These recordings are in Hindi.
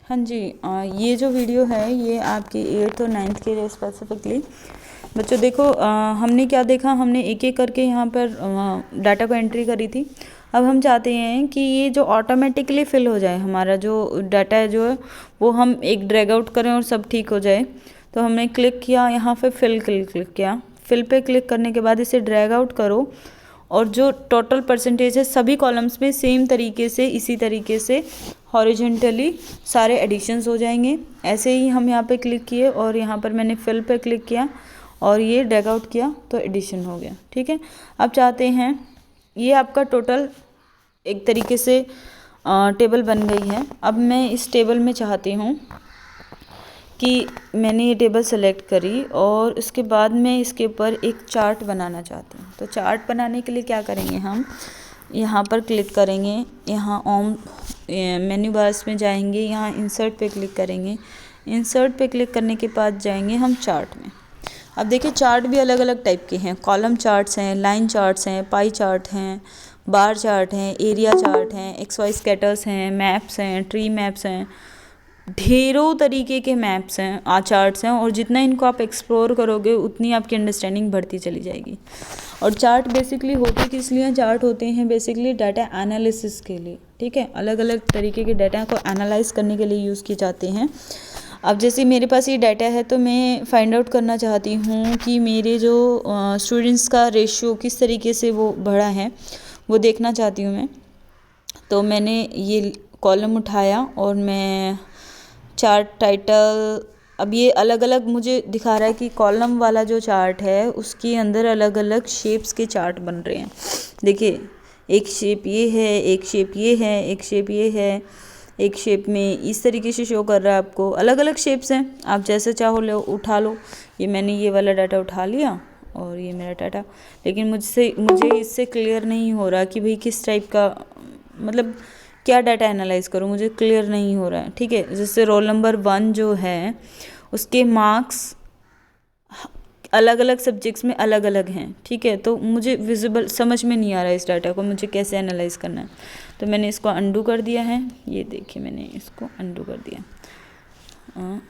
हाँ जी, ये जो वीडियो है ये आपके 8th और 9th के लिए स्पेसिफिकली। बच्चों देखो, हमने क्या देखा, हमने एक एक करके यहाँ पर डाटा को एंट्री करी थी। अब हम चाहते हैं कि ये जो ऑटोमेटिकली फिल हो जाए, हमारा जो डाटा है जो है वो हम एक ड्रैग आउट करें और सब ठीक हो जाए। तो हमने क्लिक किया यहाँ पे फिल, क्लिक किया। फिल पे क्लिक करने के बाद इसे ड्रैग आउट करो और जो टोटल परसेंटेज है सभी कॉलम्स में सेम तरीके से, इसी तरीके से हॉरिजेंटली सारे एडिशंस हो जाएंगे। ऐसे ही हम यहाँ पे क्लिक किए और यहाँ पर मैंने फिल पे क्लिक किया और ये ड्रैग आउट किया तो एडिशन हो गया। ठीक है, अब चाहते हैं ये आपका टोटल एक तरीके से टेबल बन गई है। अब मैं इस टेबल में चाहती हूँ कि मैंने ये टेबल सेलेक्ट करी और उसके बाद मैं इसके ऊपर एक चार्ट बनाना चाहती हूँ। तो चार्ट बनाने के लिए क्या करेंगे, हम यहाँ पर क्लिक करेंगे, यहाँ मेन्यू बार्स में जाएंगे, यहाँ इंसर्ट पे क्लिक करेंगे। इंसर्ट पे क्लिक करने के बाद जाएंगे हम चार्ट में। अब देखिए चार्ट भी अलग अलग टाइप के हैं, कॉलम चार्ट्स हैं, लाइन चार्ट्स हैं, पाई चार्ट हैं, बार चार्ट हैं, एरिया चार्ट हैं, XY स्कैटर्स हैं, मैप्स हैं, ट्री मैप्स हैं, ढेरों तरीके के मैप्स हैं, चार्ट्स हैं। और जितना इनको आप एक्सप्लोर करोगे उतनी आपकी अंडरस्टैंडिंग बढ़ती चली जाएगी। और चार्ट बेसिकली होते किस लिए, चार्ट होते हैं बेसिकली डाटा एनालिसिस के लिए। ठीक है, अलग अलग तरीके के डाटा को एनालाइज करने के लिए यूज़ किए जाते हैं। अब जैसे मेरे पास ये डाटा है तो मैं फाइंड आउट करना चाहती हूँ कि मेरे जो स्टूडेंट्स का रेशियो किस तरीके से वो बढ़ा है, वो देखना चाहती हूँ मैं। तो मैंने ये कॉलम उठाया और मैं चार्ट टाइटल, अब ये अलग अलग मुझे दिखा रहा है कि कॉलम वाला जो चार्ट है उसके अंदर अलग अलग शेप्स के चार्ट बन रहे हैं। देखिए एक शेप ये है, एक शेप ये है, एक शेप ये है, एक शेप में इस तरीके से शो कर रहा है आपको। अलग अलग शेप्स हैं, आप जैसे चाहो लो उठा लो। ये मैंने ये वाला डाटा उठा लिया और ये मेरा डाटा, लेकिन मुझे इससे क्लियर नहीं हो रहा कि भाई किस टाइप का, मतलब क्या डाटा एनालाइज करूँ, मुझे क्लियर नहीं हो रहा है। ठीक है, जैसे रोल नंबर 1 जो है उसके मार्क्स अलग अलग सब्जेक्ट्स में अलग अलग हैं। ठीक है, तो मुझे विजिबल समझ में नहीं आ रहा है इस डाटा को मुझे कैसे एनालाइज करना है। तो मैंने इसको अंडू कर दिया है, ये देखिए मैंने इसको अंडू कर दिया।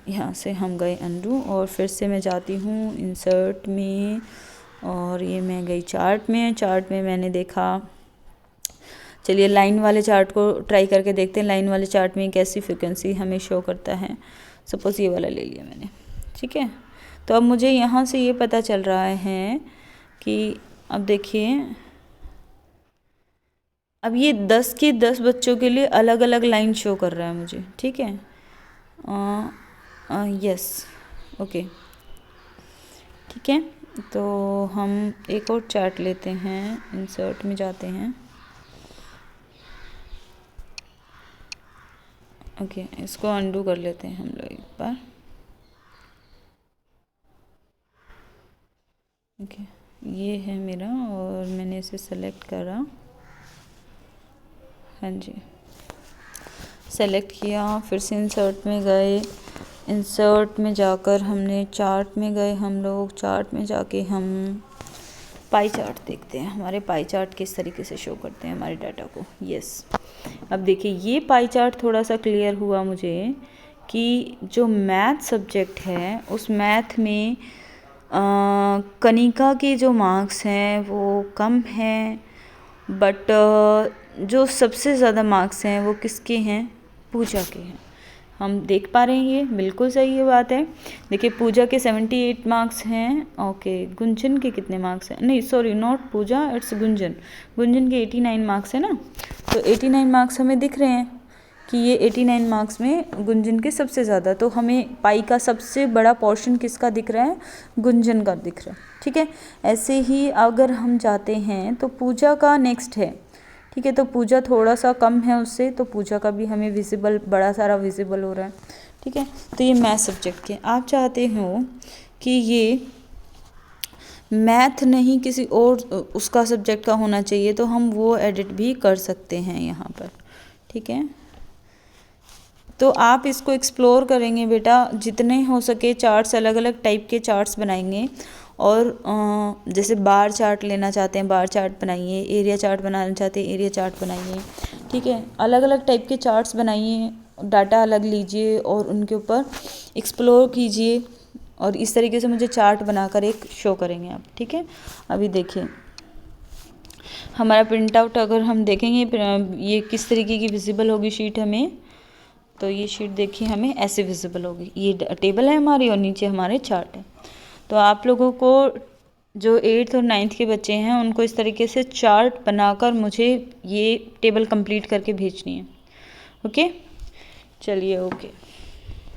यहाँ से हम गए अंडू और फिर से मैं जाती हूँ इंसर्ट में और ये मैं गई चार्ट में। चार्ट में मैंने देखा, चलिए लाइन वाले चार्ट को ट्राई करके देखते हैं, लाइन वाले चार्ट में कैसी फ्रिक्वेंसी हमें शो करता है। सपोज़ ये वाला ले लिया मैंने। ठीक है, तो अब मुझे यहाँ से ये पता चल रहा है कि अब देखिए, अब ये 10 के 10 बच्चों के लिए अलग अलग लाइन शो कर रहा है मुझे। ठीक है, यस, ओके, ठीक है। तो हम एक और चार्ट लेते हैं, इंसर्ट में जाते हैं। ओके, इसको अंडू कर लेते हैं हम लोग एक बार। ओके, ये है मेरा और मैंने इसे सेलेक्ट करा। हाँ जी, सेलेक्ट किया, फिर से इंसर्ट में गए। इंसर्ट में जाकर हमने चार्ट में गए, हम लोग चार्ट में जाके हम पाई चार्ट देखते हैं, हमारे पाई चार्ट किस तरीके से शो करते हैं हमारे डाटा को। यस, अब देखिए ये पाई चार्ट थोड़ा सा क्लियर हुआ मुझे कि जो मैथ सब्जेक्ट है उस मैथ में कनिका के जो मार्क्स हैं वो कम हैं, बट जो सबसे ज़्यादा मार्क्स हैं वो किसके हैं, पूजा के हैं। हम देख पा रहे हैं, ये बिल्कुल सही ये बात है। देखिए पूजा के 78 मार्क्स हैं। ओके, गुंजन के कितने मार्क्स हैं, नहीं sorry not Pooja, it's Gunjan. Gunjan के 89 मार्क्स है ना, तो 89 मार्क्स हमें दिख रहे हैं कि ये 89 मार्क्स में गुंजन के सबसे ज़्यादा, तो हमें पाई का सबसे बड़ा पोर्शन किसका दिख रहा है, गुंजन का दिख रहा है। ठीक है, ऐसे ही अगर हम जाते हैं तो पूजा का नेक्स्ट है। ठीक है, तो पूजा थोड़ा सा कम है उससे, तो पूजा का भी हमें विजिबल, बड़ा सारा विजिबल हो रहा है। ठीक है, तो ये मैथ सब्जेक्ट के। आप चाहते हो कि ये मैथ नहीं किसी और उसका सब्जेक्ट का होना चाहिए, तो हम वो एडिट भी कर सकते हैं यहाँ पर। ठीक है, तो आप इसको एक्सप्लोर करेंगे बेटा, जितने हो सके चार्ट्स, अलग अलग टाइप के चार्ट्स बनाएंगे। और जैसे बार चार्ट लेना चाहते हैं बार चार्ट बनाइए, एरिया चार्ट बनाना चाहते हैं एरिया चार्ट बनाइए। ठीक है, अलग अलग टाइप के चार्ट्स बनाइए डाटा अलग लीजिए और उनके ऊपर एक्सप्लोर कीजिए और इस तरीके से मुझे चार्ट बनाकर एक शो करेंगे आप, ठीक है। अभी देखिए हमारा प्रिंट आउट अगर हम देखेंगे ये किस तरीके की विजिबल होगी शीट हमें, तो ये शीट देखिए हमें ऐसे विजिबल होगी। ये टेबल है हमारी और नीचे हमारे चार्ट है। तो आप लोगों को जो 8th और 9th के बच्चे हैं उनको इस तरीके से चार्ट बनाकर मुझे ये टेबल कंप्लीट करके भेजनी है। ओके, चलिए ओके।